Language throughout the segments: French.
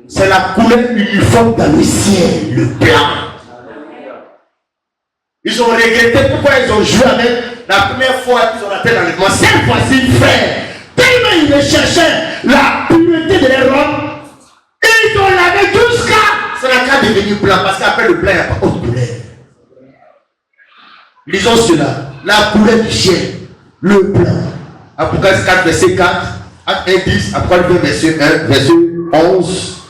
C'est la couleur uniforme dans le ciel, le blanc. Ils ont regretté pourquoi ils ont joué avec la première fois qu'ils ont raté l'enlèvement. Cette fois-ci, frère, tellement ils recherchaient la pureté de leurs robes, ils ont lavé jusqu'à c'est la cas devenu blanc, parce qu'après le blanc, il n'y a pas autre couleur. Lisons cela. La couleur du ciel, le blanc. Apocalypse 4, verset 4, Acte 1, 10, Apocalypse 2, verset 1, verset 11.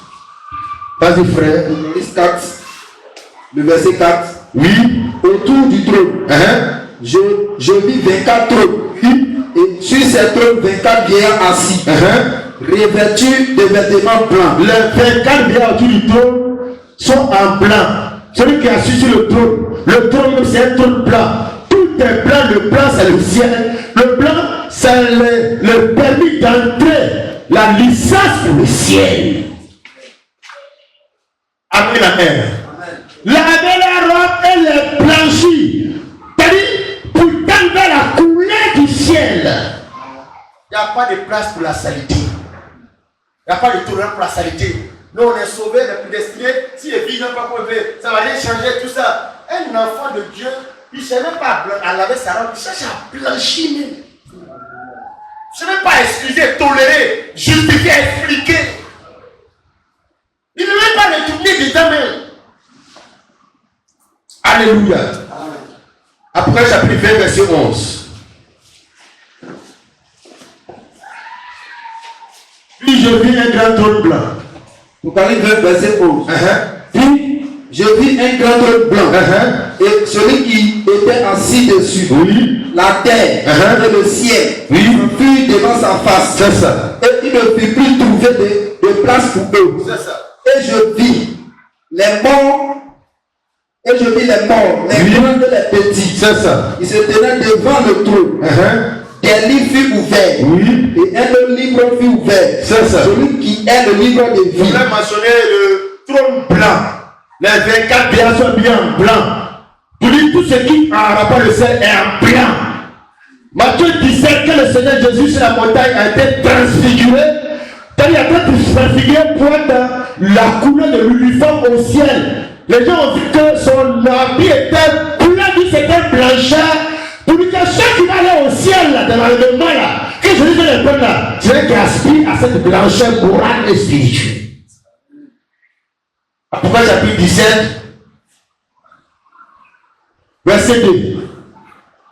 Vas-y, frère. Apocalypse 4, le verset 4. Oui, autour du trône. Je vis 24 trônes. Oui. Et sur ces trônes, 24 vieillards assis. Revêtus de vêtements blancs. Les 24 vieillards autour du trône sont en blanc. Celui qui est assis sur le trône c'est un trône blanc. Tout est blanc, le blanc c'est le ciel. Le blanc c'est le permis d'entrer, la licence pour le ciel. Après la mer. Laver la robe et les blanchir. C'est-à-dire, pour tendre la couleur du ciel. Il n'y a pas de place pour la saleté. Il n'y a pas de tournant pour la saleté. Nous, on est sauvés, on est prédestinés. Si les filles n'ont pas prouvé, ça va rien changer, tout ça. Un enfant de Dieu, il ne sait même pas à laver sa robe, il cherche à blanchir même. Il ne sait même pas excuser, tolérer, justifier, expliquer. Il ne veut même pas retourner dedans même. Alléluia. Après, chapitre 20, verset 11. Puis je vis un grand trône blanc. Apocalypse 20, verset 11. Puis je vis un grand trône blanc. Et celui qui était assis dessus, oui. La terre et le ciel, oui. Fut devant sa face. C'est ça. Et il ne fut plus trouvé de place pour eux. C'est ça. Et je vis les morts. Et je vis les morts, les grands et les petits. C'est ça. Ils se tenaient devant le trône. Des livres furent ouverts. Oui. Et un livre fut ouvert. C'est ça. Celui qui est le livre de vie. Vous avez mentionné le trône blanc. Les 24 vieillards sont bien en blanc. Pour dire tout ce qui en rapport le ciel est en blanc. Matthieu 17, que le Seigneur Jésus sur la montagne a été transfiguré. Il a été transfiguré pour être la couleur de l'uniforme au ciel. Les gens ont vu que son habit était blanc, dit c'était blancheur. Pour dire que ceux qui vont aller au ciel, là, dans l'enlèvement, là, que je dis les peuples là, c'est eux qui aspirent à cette blancheur morale et spirituelle. Apocalypse chapitre 17, verset 2.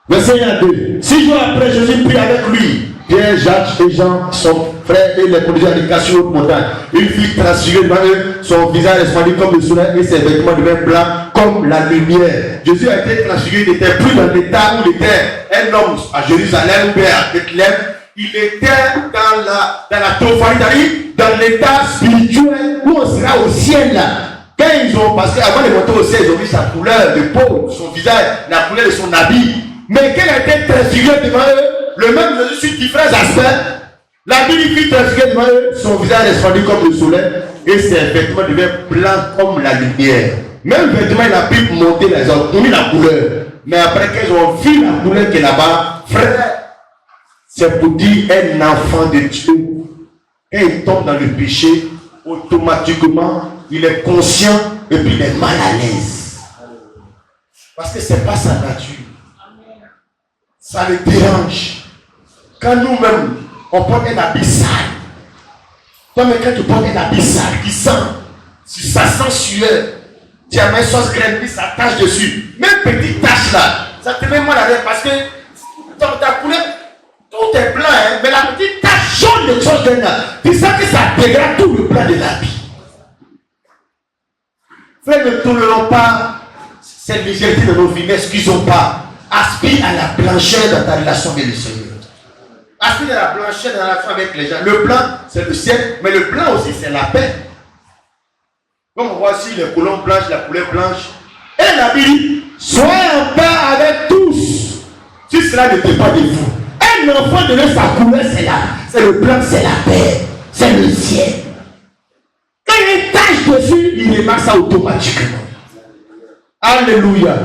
Verset 1 à 2. 6 jours après, Jésus prit avec lui Pierre, Jacques et Jean, son frère, et les conduisit à l'éducation haute montagne. Il fut transfiguré devant eux, son visage resplendiait comme le soleil et ses vêtements devinrent blancs comme la lumière. Jésus a été transfiguré, il n'était plus dans l'état où il était un homme à Jérusalem ou bien à Bethléem. Il était dans la théophanie, dans l'état spirituel où on sera au ciel. Quand ils ont passé, avant de monter au ciel, ils ont vu sa couleur de peau, son visage, la couleur de son habit. Mais quand il a été transfiguré devant eux, le même Jésus sur différents aspects, la Bible fut transfigurée devant eux, son visage resplendiait comme le soleil et ses vêtements devenaient blancs comme la lumière. Même vêtements, il a pu monter les hommes, ont mis la couleur. Mais après qu'ils ont vu la couleur qui est là-bas, frère, c'est pour dire un enfant de Dieu, quand il tombe dans le péché, automatiquement, il est conscient et puis il est mal à l'aise. Parce que ce n'est pas sa nature. Ça le dérange. Quand nous-mêmes, on porte un habit sale. Toi-même, quand tu portes un habit sale qui sent, si ça sent sueur, tu as une sauce graine, puis ça tache dessus. Même petite tache là, ça te met mal à l'aise parce que dans ta couleur, tout est blanc, hein, mais la petite tache jaune de sauce graine là, tu sens que ça dégrade tout le blanc de l'habit. Frère, ne tolérons pas cette légèreté de nos vies, n'excusons pas. Aspire à la blancheur dans ta relation avec le Seigneur. Aspire à la blancheur dans la relation avec les gens. Le blanc, c'est le ciel, mais le blanc aussi, c'est la paix. Comme on voit ici les couleurs blanches, la couleur blanche. Et la Bible, soyez en paix avec tous, si cela ne dépend de vous. Un enfant de sa couleur, c'est le blanc, c'est la paix, c'est le ciel. Quand il y a une tache dessus, il remarque ça automatiquement. Alléluia.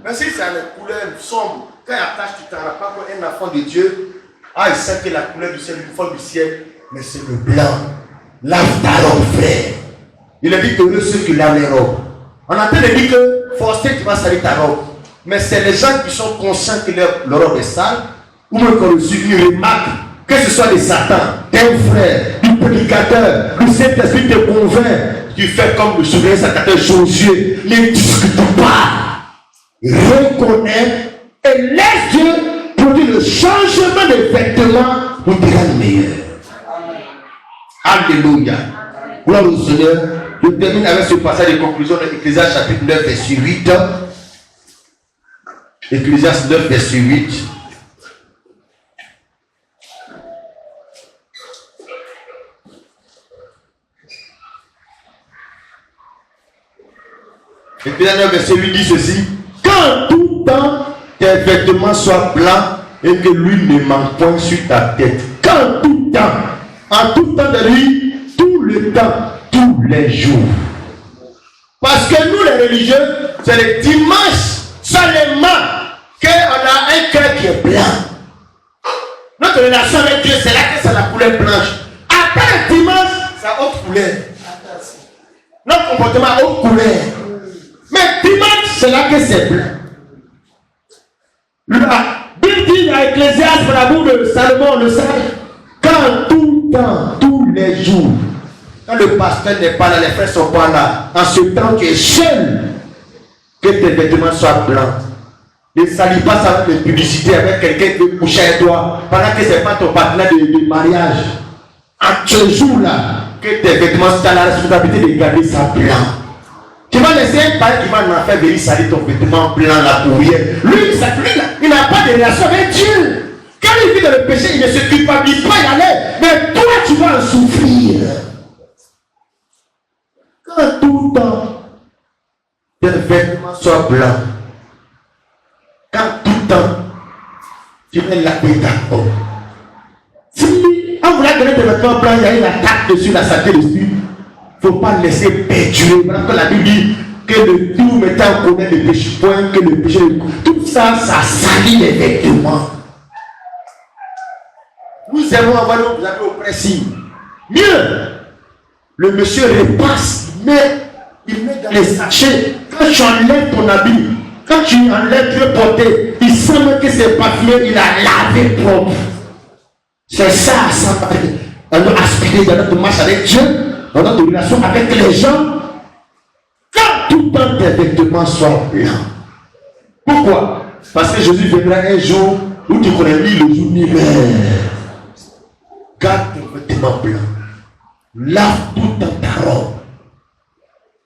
Mais si c'est la couleur sombre, quand il y a tache, tu ne t'en rends pas pour un enfant de Dieu. Ah, il sait que la couleur du ciel, une forme du ciel, mais c'est le blanc. Lave ta robe, frère. Il a dit heureux ceux qui lavent les robes. On entend dire que forcément tu vas salir ta robe. Mais c'est les gens qui sont conscients que leur robe est sale, ou même qu'on une remarque, que ce soit des satans, d'un frère, du prédicateur, du Saint-Esprit te convainc, tu fais comme le souverain sacrificateur Josué, ne discute pas, reconnais et laisse Dieu produire le changement de vêtements pour te rendre meilleur. Alléluia. Gloire au Seigneur. Je termine avec ce passage de conclusion de Ecclésiaste chapitre 9, verset 8. Ecclésiaste 9, verset 8. Ecclésiaste 9, verset 8 dit ceci. Quand tout temps tes vêtements soient blancs et que l'huile ne manque point sur ta tête. Quand tout temps, en tout temps de lui, tout le temps, tous les jours. Parce que nous les religieux, c'est le dimanche seulement qu'on a un cœur qui est blanc. Notre relation avec Dieu, c'est là que c'est la couleur blanche. Après le dimanche, c'est autre couleur. Notre comportement est autre couleur. Mais dimanche, c'est là que c'est blanc. La Bible dit à Ecclésiaste, pour l'amour de Salomon, le sage, quand tout temps, tous les jours, quand le pasteur n'est pas là, les frères ne sont pas là, en ce temps tu es seul, que tes vêtements soient blancs. Ne salis pas ça avec les publicités, avec quelqu'un qui veut coucher avec toi, pendant que ce n'est pas ton partenaire de mariage. En ce jour-là, que tes vêtements soient la responsabilité de garder ça blanc. Tu vas laisser un père qui va en faire venir salir ton vêtement blanc là pour rien. Lui, il n'a pas de relation avec Dieu. Quand il vit dans le péché, il ne se culpabilise pas y aller. Mais toi, tu vas en souffrir. Quand tout le temps, tes vêtements soient blancs. Quand tout le temps, tu mets la tête à peau. Si on voulait donner tes vêtements blancs, il y a une attaque dessus, la santé dessus. Il ne faut pas laisser perdurer. Voilà que la Bible dit que le tout mettant en commun le péché, point que le péché, tout ça, ça salit les vêtements. Nous aimons avoir nos amis oppressifs. Mieux, le monsieur repasse, il met dans les sachets. Quand tu enlèves ton habit, quand tu enlèves, tu veux porter, il semble que c'est parfumé, il a lavé propre. C'est ça, ça. On doit aspirer dans notre marche avec Dieu, dans notre relation avec les gens. Quand tout le temps tes vêtements soient blancs. Pourquoi? Parce que Jésus viendra un jour où tu connais lui le jour d'hiver. Garde tes vêtements blancs. Lave tout le temps ta robe.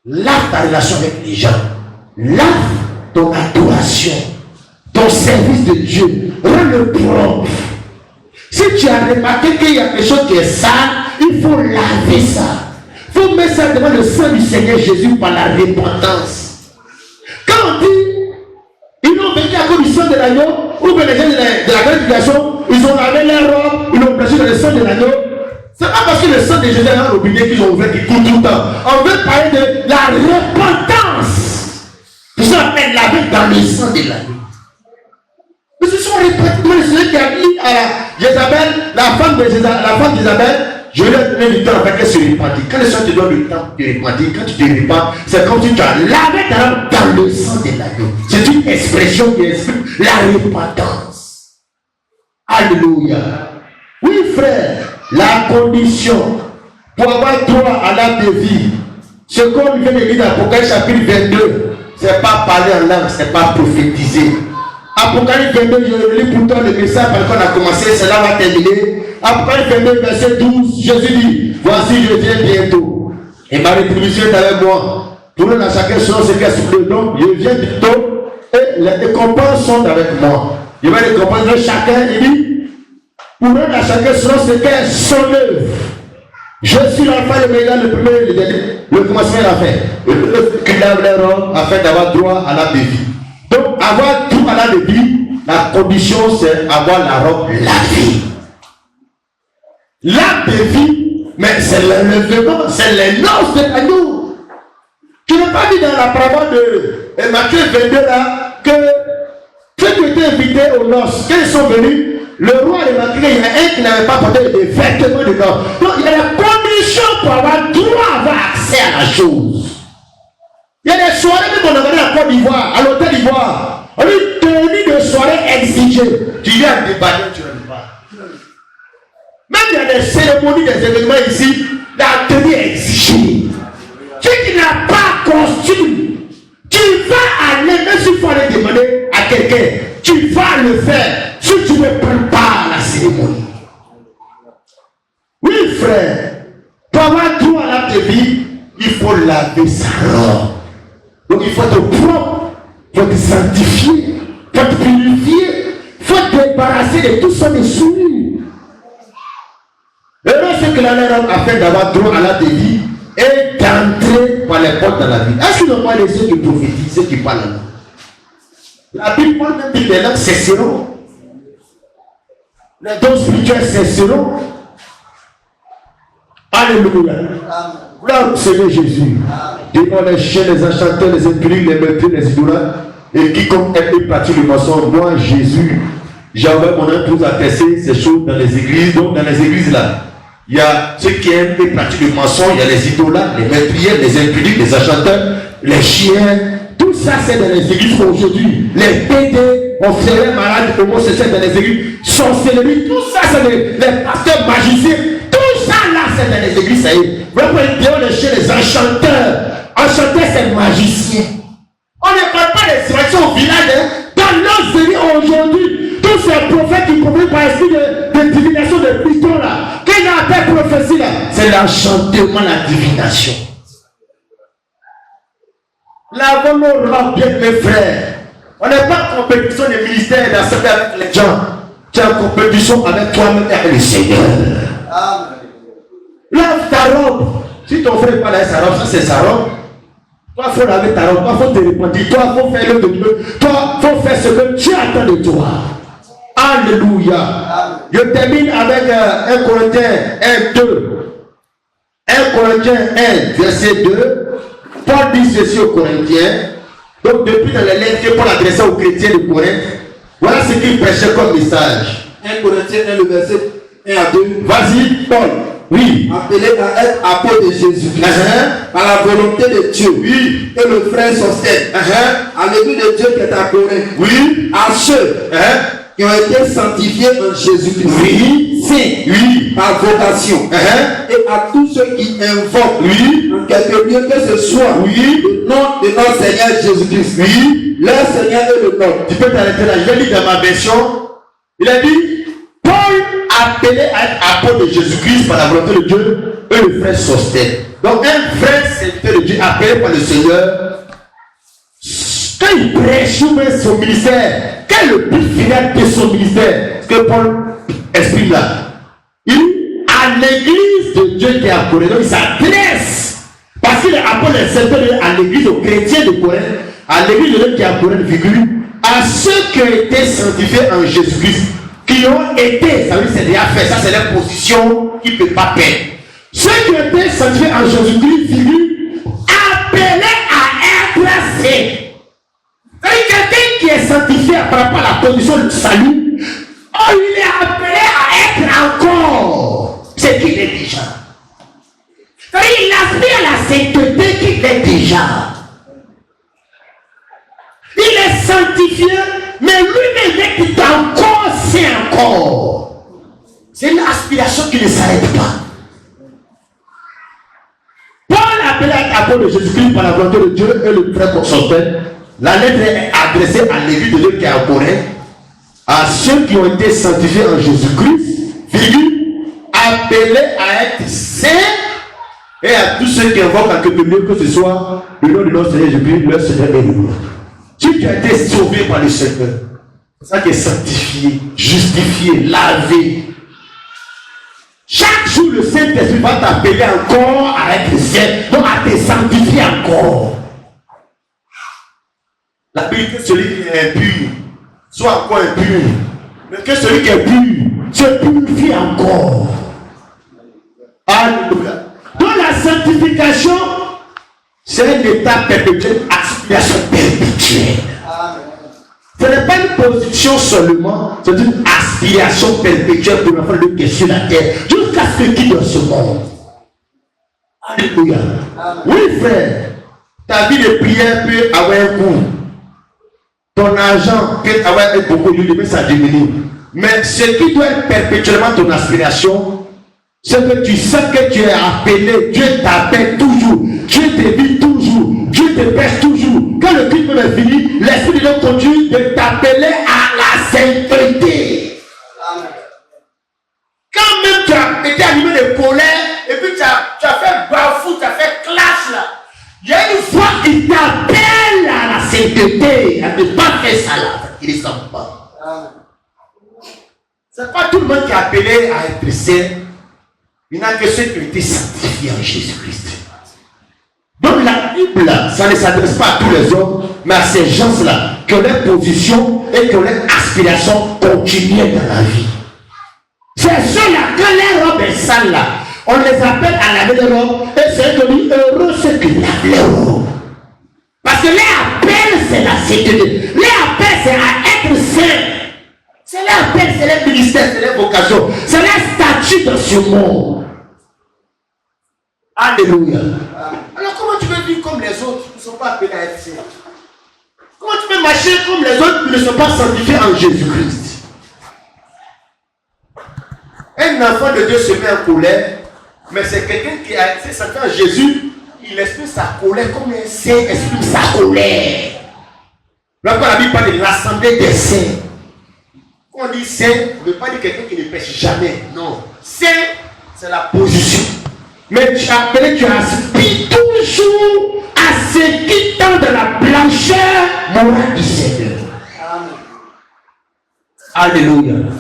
Lave ta relation avec les gens. Lave ton adoration. Ton service de Dieu. Rends-le propre. Si tu as remarqué qu'il y a quelque chose qui est sale, il faut laver ça. Il faut mettre ça devant le sang du Seigneur Jésus par la repentance. Quand on dit, ils ont vécu à cause du sang de l'agneau, ou bien les gens de la grande, ils ont lavé leurs robes, ils ont plongé dans le sang de l'agneau. Ce n'est pas parce que le sang de Jésus est dans le robinet qu'ils ont ouvert, qui coule tout le temps. On veut parler de la repentance. Ils sont appelés laver dans le sang de l'agneau. Mais ce sont les pratiquement les seigneurs qui a dit à Jézabel, la femme d'Isabelle, je lui ai donné du temps afin qu'elle se repentit. Quand le Seigneur te donne le temps de te repentir, quand tu te repens, c'est comme si tu as lavé ta langue dans le sang de l'agneau. C'est une expression qui explique la repentance. Alléluia. Oui, frère, la condition pour avoir droit à l'âme de vie, ce qu'on vient de dire dans Apocalypse chapitre 22, c'est pas parler en langue, c'est pas prophétiser. Apocalypse 22, je lis pour toi le message parce qu'on a commencé, cela va terminer. Apocalypse 22, verset 12, Jésus dit, voici je viens bientôt. Et ma rétribution est avec moi. Pour nous, à chacun selon ce qu'il a sur le nom, je viens bientôt et les récompenses sont avec moi. Je vais récompenser chacun, il dit, pour nous, à chacun selon ce qu'est son œuvre. Je suis l'enfant, le méga, le premier, le dernier, le commencement et la fin. Qui lave les robes afin d'avoir droit à la vie. Donc, avoir tout à la vie, la condition c'est avoir la robe lavée. L'âme de vie, mais c'est l'enlèvement, c'est les noces de l'agneau. Tu n'as pas dit dans la parole de Matthieu 22 là que ceux qui étaient invités aux noces, quand ils sont venus, le roi de Matthieu, il y en a un qui n'avait pas porté des vêtements de noces. Donc il y a la condition pour avoir droit à avoir accès à la chose. Il y a des soirées même qu'on a donné à Côte d'Ivoire, à l'hôtel d'Ivoire. On dit tenue de soirée exigée. Tu viens débattre, tu ne le pas. Même il y a des cérémonies, des événements ici, la tenue est exigée. Tu qui n'as pas costume, tu vas aller, même s'il faut aller demander à quelqu'un, tu vas le faire si tu ne prépares la cérémonie. Oui, frère, pour avoir droit à la vie, il faut laver sa robe. Donc il faut être propre, il faut te sanctifier, il faut te purifier, il faut te débarrasser de tout ça de souillure. Et là, ce que la robe a fait d'avoir droit à la vie et d'entrer par les portes dans la vie. Est-ce qu'ils n'ont pas les yeux qui prophétisent, ceux qui parlent là? La Bible parle même dit que les langues cesseront. Les dons spirituels cesseront. Alléluia. Gloire au Seigneur Jésus. Devant les chiens, les enchanteurs, les impudiques, les meurtriers, les idolâtres, et quiconque aime pratique le mensonge, moi, Jésus, j'envoie mon âme pour attester ces choses dans les églises. Donc, dans les églises là, il y a ceux qui aiment et pratiquent le mensonge, il y a les idolâtres, les meurtriers, les impudiques, les enchanteurs, les chiens. Tout ça, c'est dans les églises aujourd'hui. Les PD, on ferait malades, homosexuels dans les églises, sorcellerie, tout ça, c'est les pasteurs magiciens. Tout ça, là, c'est dans les églises, ça y est. Vous pouvez chez les enchanteurs. Enchanteur, c'est magicien. On ne parle pas des situations au village, hein. Dans nos églises aujourd'hui, tous ces prophètes qui promettent par esprit de divination de Python, là, qu'il a appelé prophétie, là, c'est l'enchantement, la divination. Lavons nos robes, bien mes frères. On n'est pas en compétition des ministères d'assembler avec les gens. Tu es en compétition avec toi-même et avec le Seigneur. Amen. Lave ta robe. Si ton frère n'est pas là, sa robe, ça c'est sa robe. Toi, il faut laver ta robe. Toi, il faut te repentir. Toi, il faut faire le de Dieu. Toi, il faut faire ce que Dieu attend de toi. Alléluia. Amen. Je termine avec 1 Corinthiens 1, 2. 1 Corinthiens 1, verset 2. Paul dit ceci aux Corinthiens. Donc, depuis dans les lettres que Paul adressait aux chrétiens de Corinthe, voilà ce qu'il prêchait comme message. 1 Corinthiens 1, le verset 1 à 2. Vas-y, Paul. Oui. Appelé à être apôtre de Jésus-Christ. Par la volonté de Dieu. Oui. Et le frère Sostène. À l'église de Dieu qui est à Corinthe. Oui. À ceux qui ont été sanctifiés en Jésus-Christ. Oui. Saints. Oui. Par vocation. Et à tous ceux qui invoquent. Oui. En quelque lieu que ce soit. Oui. Le nom de notre Seigneur Jésus-Christ. Oui. Leur Seigneur est le nom. Tu peux t'arrêter là. Je vais lire dans ma version. Il a dit. Paul appelé à être apôtre de Jésus-Christ par la volonté de Dieu et le frère Sostène. Donc un vrai serviteur de Dieu appelé par le Seigneur, quand il prêche son ministère, quel est le but final de son ministère? Ce que Paul exprime là. Il, à l'église de Dieu qui est à Corinthe, il s'adresse, parce qu'il est apôtre et serviteur à l'église, aux chrétiens de Corinthe, à l'église de Dieu qui est à Corinthe, figure, à ceux qui ont été sanctifiés en Jésus-Christ. Qui ont été, ça veut dire c'est déjà fait, ça c'est leur position qui ne peut pas perdre. Ceux qui ont été sanctifiés en Jésus-Christ figurent appelés à être saints. C'est-à-dire quelqu'un qui est sanctifié par rapport à la position du salut, oh, il est appelé à être encore ce qu'il est déjà. C'est-à-dire il aspire à la sainteté qu'il est déjà. Il est sanctifié, mais lui-même est encore saint encore. C'est une aspiration qui ne s'arrête pas. Paul appelé à être apôtre de Jésus-Christ par la volonté de Dieu et le frère Sostène. La lettre est adressée à l'église de Dieu qui est à Corinthe, à ceux qui ont été sanctifiés en Jésus-Christ, figure, appelés à être saints, et à tous ceux qui invoquent en quelque lieu que ce soit le nom de notre Seigneur Jésus-Christ, leur Seigneur est nous. Tu as été sauvé par le Seigneur. C'est ça qui est sanctifié, justifié, lavé. Chaque jour, le Saint-Esprit va t'appeler encore à être saint, donc à te sanctifier encore. La Bible dit que celui qui est impur soit encore impur, mais que celui qui est pur se purifie encore. Alléluia. Donc la sanctification, c'est un état perpétuel, aspiration perpétuelle. Ce n'est pas une position seulement, c'est une aspiration perpétuelle pour l'enfant de Dieu sur la terre, jusqu'à ce qu'il quitte ce monde. Alléluia. Oui, frère. Ta vie de prière peut avoir un coût. Ton argent peut avoir un beaucoup de mais ça diminue. Mais ce qui doit être perpétuellement ton aspiration, c'est que tu sais que tu es appelé. Dieu t'appelle toujours. Dieu t'évite toujours. Dieu te pêche toujours. Quand le culte est fini, l'Esprit de Dieu conduit de t'appeler à la sainteté. Quand même tu as été animé de colère et puis tu as fait bafou, tu as fait clash là. Il y a une fois qu'il t'appelle à la sainteté, à ne pas faire ça là. Il ne sent pas. Ce n'est pas tout le monde qui est appelé à être saint. Il n'y a que ceux qui ont été sanctifiés en Jésus-Christ. Donc la Bible, ça ne s'adresse pas à tous les hommes, mais à ces gens-là qui ont leur position et qui ont leur aspiration continuelle dans la vie. C'est ceux-là, quand les robes est sale là, on les appelle à laver les robes et c'est devenu heureux ceux qui lavent les robes. Parce que les appels, c'est la sécurité. Les appels, c'est à être saint. C'est les appels, c'est les ministères, c'est les vocations, c'est les statuts dans ce monde. Alléluia. Alors comment tu peux vivre comme les autres qui ne sont pas appelés à être saints? Comment tu peux marcher comme les autres qui ne sont pas sanctifiés en Jésus-Christ? Un enfant de Dieu se met en colère, mais c'est quelqu'un qui a été sanctifié en Jésus, il exprime sa colère comme un saint exprime sa colère. Là, quand la Bible parle de l'assemblée des saints, quand on dit saint, on ne veut pas dire quelqu'un qui ne pêche jamais. Non. Saint, c'est la position. Mais tu aspires toujours à ce qui tend de la blancheur morale du Seigneur. Amen. Alléluia. Amen.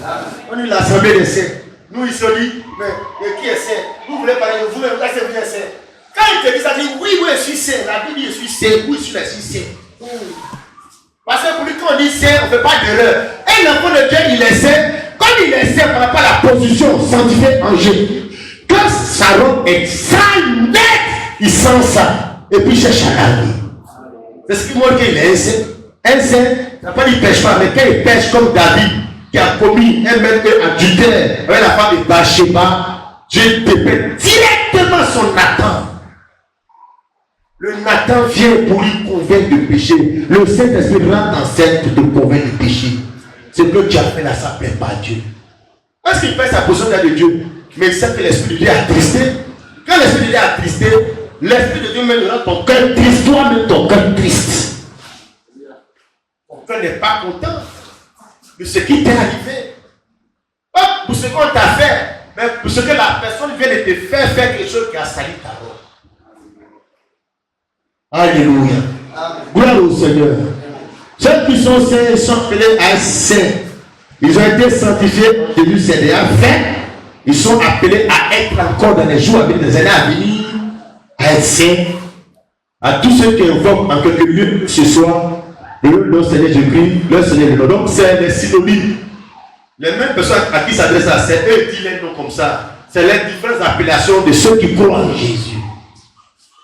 On est l'assemblée des saints. Nous, ils se disent, mais qui est saint? Vous voulez parler de vous-même, là c'est vous êtes saint. Quand il te dit ça, il dit, oui, je suis saint. La Bible dit, je suis saint. Oui, je suis saint. Parce que pour lui, quand on dit saint, on ne fait pas d'erreur. Un enfant de Dieu, il est saint. Comme il est saint par rapport à la position sanctifiée en Jésus. Quand sa robe est sale, nette, il sent ça. Et puis il cherche à laver. C'est ce qui montre qu'il est un saint. Un saint, n'a pas dit qu'il ne pêche pas, mais quand il pêche comme David, qui a commis un maître adultère avec la femme de Bathsheba, Dieu te paie directement son Nathan. Le Nathan vient pour lui convaincre de péché. Le Saint-Esprit rentre en scène pour te convaincre de péché. C'est que tu as fait là, ça ne plaît pas à Dieu. Est-ce qu'il fait sa position de Dieu? Mais il sait que l'Esprit de Dieu est attristé. Quand l'Esprit de Dieu est attristé, l'Esprit de Dieu même rend ton cœur triste, toi-même ton cœur triste. Ton cœur n'est pas content de ce qui t'est arrivé. Pas pour ce qu'on t'a fait, mais pour ce que la personne vient de te faire quelque chose qui a sali ta robe. Alléluia. Gloire au Seigneur. Ceux qui sont saints sont appelés à être saints. Ils ont été sanctifiés, Jésus c'est déjà fait. Ils sont appelés à être encore dans les jours, avec des années à venir, à être saints. À tous ceux qui invoquent en quelque lieu ce soir, le Seigneur Jésus-Christ, le Seigneur de l'eau. Donc c'est les synonymes. Les mêmes personnes à qui s'adressent à c'est eux qui les noms comme ça. C'est les différentes appellations de ceux qui croient en Jésus.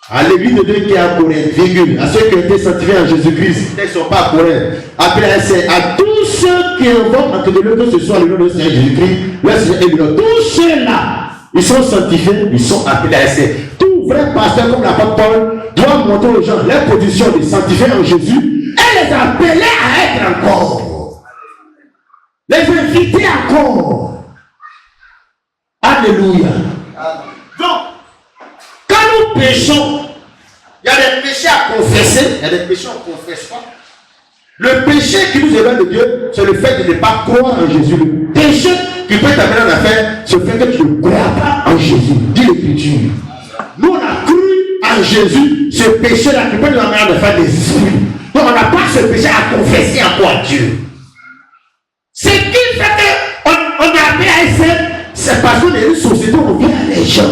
À l'église de Dieu qui est à Corinthe, virgule, à ceux qui ont été sanctifiés en Jésus-Christ, ils ne sont pas à Corinthe. Appelés à tous ceux qui invoquent en quelque lieu que ce soit le nom de Seigneur Jésus-Christ, le Seigneur est de l'eau. Tous ceux-là, ils sont sanctifiés, ils sont appelés à essayer. Tout vrai pasteur comme l'apôtre Paul doit montrer aux gens leur position de sanctifiés en Jésus et les appeler à être encore. Les inviter encore. Alléluia. Donc, quand nous péchons, il y a des péchés à confesser, il y a des péchés qu'on ne confesse pas. Le péché qui nous éloigne de Dieu, c'est le fait de ne pas croire en Jésus. Le péché qui peut t'amener en affaire, c'est le fait que tu ne crois pas en Jésus. Dis l'Écriture. Nous, on a cru en Jésus, ce péché-là qui peut nous amener en affaire des esprits. Donc, on n'a pas ce péché à confesser encore à Dieu. Ce qui fait qu'on a appelé à essayer, c'est parce qu'on est une société où on vient à les gens.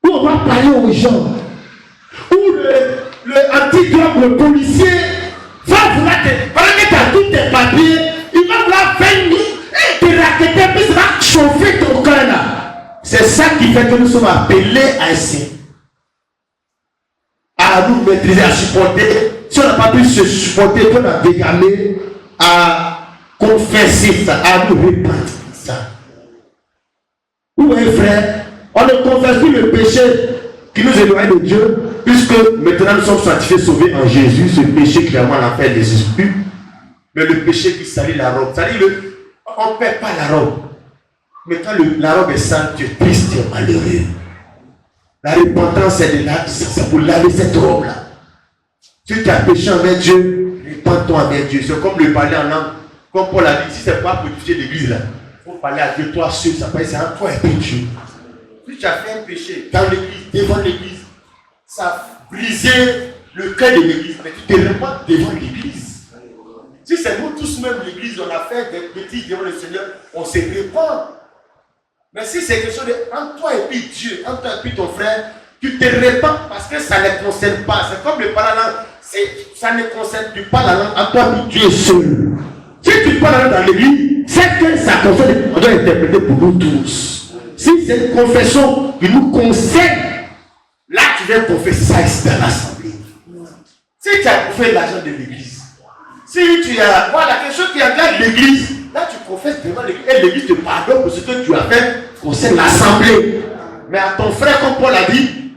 Où on va parler aux gens. Où le anti-drogue, le policier, va vouloir te. Pendant que tu as tous tes papiers, il va vouloir venir et te raqueter, puis ça va chauffer ton cœur là. C'est ça qui fait que nous sommes appelés à essayer. À nous maîtriser, à supporter. Si on n'a pas pu se supporter, on a décalé à confesser ça, à nous répandre ça. Ou un frère, On ne confesse plus le péché qui nous éloigne de Dieu, puisque maintenant nous sommes sanctifiés, sauvés en Jésus. Ce péché clairement l'a fait des esprits, mais le péché qui salit la robe. C'est-à-dire, on ne perd pas la robe. Mais quand la robe est sale, tu es triste, tu es malheureux. La repentance, c'est pour laver cette robe-là. Si tu as péché envers Dieu, repends-toi envers Dieu. C'est comme le parler en langue. Comme Paul a dit, si ce n'est pas pour étudier l'église là, il faut parler à Dieu, toi seul, ça peut être un toi et puis Dieu. Si tu as fait un péché dans l'église, devant l'église, ça a brisé le cœur de l'église, mais tu te répands devant l'église. Si c'est nous tous même l'église, on a fait des bêtises devant le Seigneur, on se répand. Mais si c'est quelque chose de entre toi et puis Dieu, entre toi et puis ton frère, tu te répands parce que ça ne concerne pas. C'est comme le parler la langue. Ça ne concerne pas la langue, entre toi et puis Dieu seul. Si tu parles dans l'église, c'est que ça concerne, on doit interpréter pour nous tous. Si c'est une confession qui nous concerne, là tu viens confesser ça ici dans l'assemblée. Si tu as bouffé l'argent de l'église, si tu as, voilà, quelque chose qui engage l'église, là tu confesses devant l'église et l'église te pardonne pour ce que tu as fait concerne l'assemblée. Mais à ton frère, comme Paul a dit,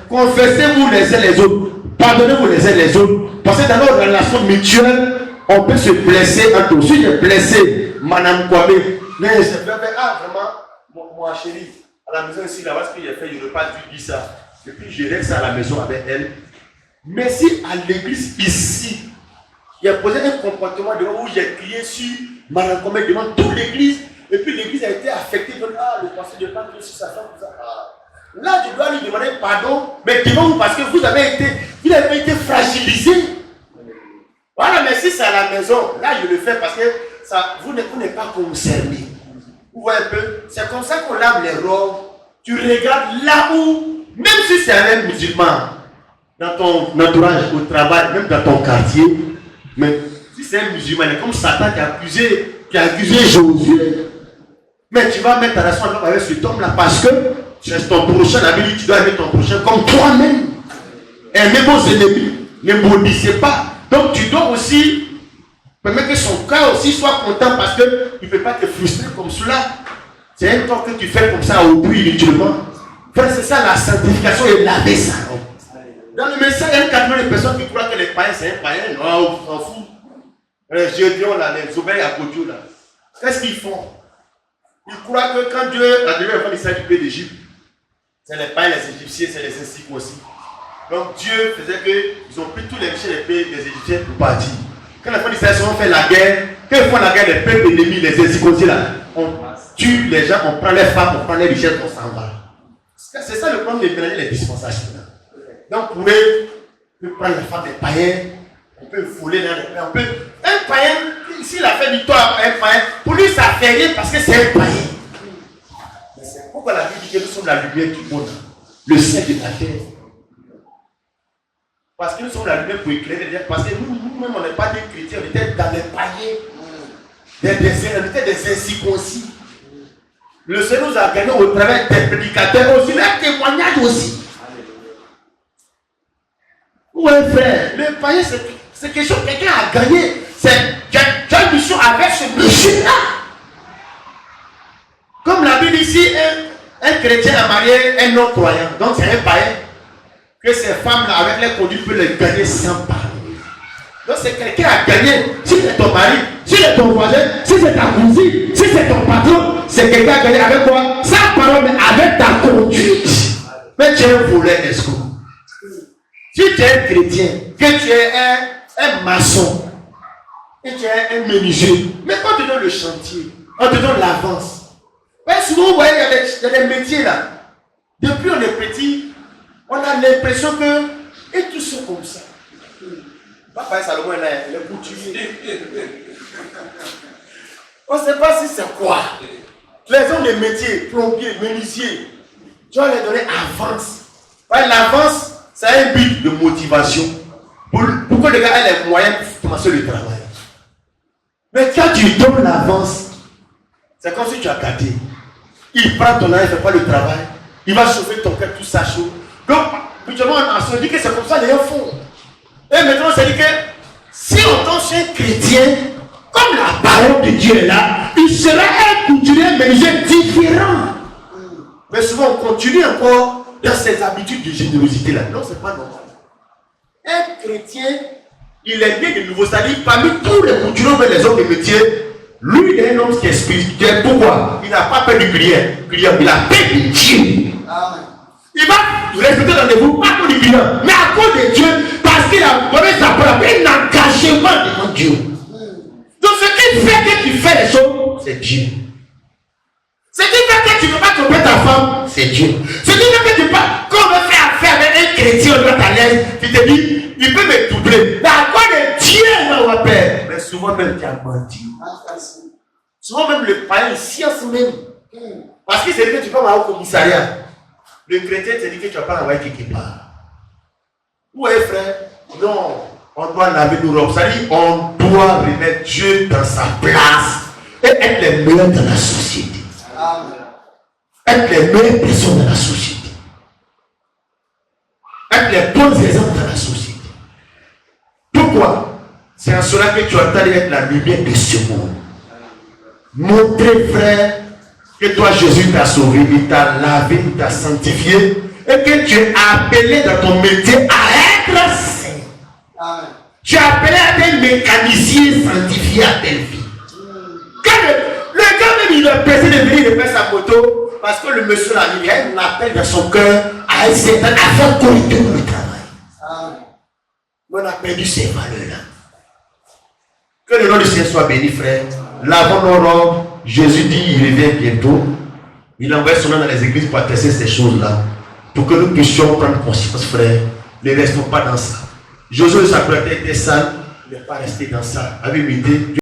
confessez-vous les uns les autres, pardonnez-vous les uns les autres, parce que dans nos relations mutuelles, on peut se blesser entre eux. Si j'ai blessé Madame Kwame, mais je vais faire, vraiment, moi chérie, à la maison ici, là-bas, ce que j'ai fait, je n'aurais pas dû dire ça. Et puis je reste à la maison avec elle. Mais si à l'église ici, il a posé un comportement où j'ai crié sur Madame Kwame devant toute l'église, et puis l'église a été affectée, donc, le pasteur de pas sur sa femme, tout ça. Là, je dois lui demander pardon, mais devant vous, parce que vous avez été fragilisé. Voilà, mais si c'est à la maison, là je le fais parce que ça, vous n'êtes pas concerné. Vous voyez un peu, c'est comme ça qu'on lave les robes. Tu regardes là où, même si c'est un musulman, dans ton entourage, au travail, même dans ton quartier, mais si c'est un musulman, c'est comme Satan qui a accusé Josué. Mais tu vas mettre ta relation avec cet homme-là parce que c'est ton prochain, la Bible dit tu dois aimer ton prochain comme toi-même. Aimez vos ennemis, ne maudissez pas. Donc tu dois aussi permettre que son cœur aussi soit content parce qu'il ne peut pas te frustrer comme cela. C'est un temps que tu fais comme ça au but inutilement. Frère, c'est ça la sanctification et laver ça. Dans le message, il y a une catégorie de personnes qui croient que les païens c'est un païen. Non, on s'en fout. Les Gédions là, les obéis à Kodjo là. Qu'est-ce qu'ils font? Ils croient que quand Dieu a donné un message du pays d'Égypte, c'est les païens, les Égyptiens, c'est les incirconcis aussi. Donc Dieu faisait qu'ils ont pris tous les richesses des pays des Égyptiens pour partir. Quand les enfants d'Israël ont fait la guerre, quand ils font la guerre, les peuples ennemis, les incirconcis là, on tue les gens, on prend les femmes, on prend les richesses, on s'en va. C'est ça le problème de mélanger les dispensations. Donc pour eux, on peut prendre les femmes des païens, on peut voler les païens, on peut. Un païen, s'il a fait victoire à un païen, pour lui ça fait rien parce que c'est un païen. Mais c'est pourquoi la Bible dit que nous sommes la lumière du monde, le ciel de la terre. Parce que nous sommes la lumière pour éclairer les gens. Parce que nous-mêmes, on n'est pas des chrétiens, on était dans les païens. On était des incirconcis. Le Seigneur nous a gagné au travers des prédicateurs aussi, les témoignages aussi. Ouais, frère, le païen, c'est quelque chose que quelqu'un a gagné. Tu as une mission avec ce monsieur-là. Comme la Bible ici, un chrétien a marié un non-croyant. Donc c'est un païen. Que ces femmes-là, avec les conduites, peuvent les gagner sans parler. Donc c'est quelqu'un à gagner. Si c'est ton mari, si c'est ton voisin, si c'est ta cousine, si c'est ton patron, c'est quelqu'un à gagner avec quoi? Sans parole, mais avec ta conduite. Mais tu es un voleur escroc. Si tu es un chrétien, que tu es un maçon, et tu es un menuisier, mais quand tu donnes le chantier, on te donne l'avance. Mais souvent, vous voyez, il y a des métiers là. Depuis on est petit, on a l'impression que, et tous sont comme ça. Papa et Salomon, il est couturier. On ne sait pas si c'est quoi. Les hommes de métier, plombier, menuisier, tu vas les donner avance. L'avance, c'est un but de motivation. Pour que le gars ait les moyens pour commencer le travail. Mais quand tu donnes l'avance, c'est comme si tu as gâté. Il prend ton argent, il ne fait pas le travail. Il va chauffer ton cœur, tout ça chaud. Donc, mutuellement, on se dit que c'est comme ça les gens font. Et maintenant, on se dit que si on tombe chez un chrétien, comme la parole de Dieu est là, il sera un couturier menuisier différent. Mais souvent, on continue encore dans ces habitudes de générosité-là. Non, ce n'est pas normal. Un chrétien, il est né de nouveau. C'est-à-dire, parmi tous les continuants vers les hommes de métier, lui, il est un homme qui est spirituel. Pourquoi? Il n'a pas peur du client. Il a peur de Dieu. Amen. Il va respecter dans vous, pas pour du client, mais à cause de Dieu, parce qu'il a donné sa parole, un engagement devant Dieu. Donc, ce qui fait que tu fais les choses, c'est Dieu. Ce qui fait que tu ne peux pas tromper ta femme, c'est Dieu. Ce qui fait que tu ne peux pas, quand on veut faire affaire avec un chrétien, on doit à l'aise, tu te dis, il peut me doubler. Mais à cause de Dieu, on va perdre. Mais souvent même, tu as menti. Souvent même, le païen, il science même. Parce qu'il s'est dit que tu peux aller au commissariat. Le chrétien te dit que tu ne vas pas l'envoyer quelque part. Où est frère? Non, on doit laver nos robes. C'est-à-dire, on doit remettre Dieu dans sa place et être les meilleurs dans la société. Être les meilleures personnes dans la société. Être les bons exemples dans la société. Pourquoi? C'est en cela que tu attends d'être la lumière de ce monde. Montrer, frère, que toi, Jésus t'a sauvé, il t'a lavé, il t'a sanctifié, et que tu es appelé dans ton métier à être saint. Amen. Tu es appelé à être mécanicien sanctifié à telle vie. Quand le gars même, il a pressé de venir de faire sa moto, parce que le monsieur là, il y a un appel dans son cœur à être certain, à faire correctement le travail. Amen. On a perdu ces valeurs-là. Que le nom du Seigneur soit béni, frère. Lavons nos robes. Jésus dit, il revient bientôt. Il envoie son nom dans les églises pour attester ces choses-là. Pour que nous puissions prendre conscience, frère. Ne restons pas dans ça. Josué, sa prière était sale. Il n'est pas resté dans ça. Avec humilité.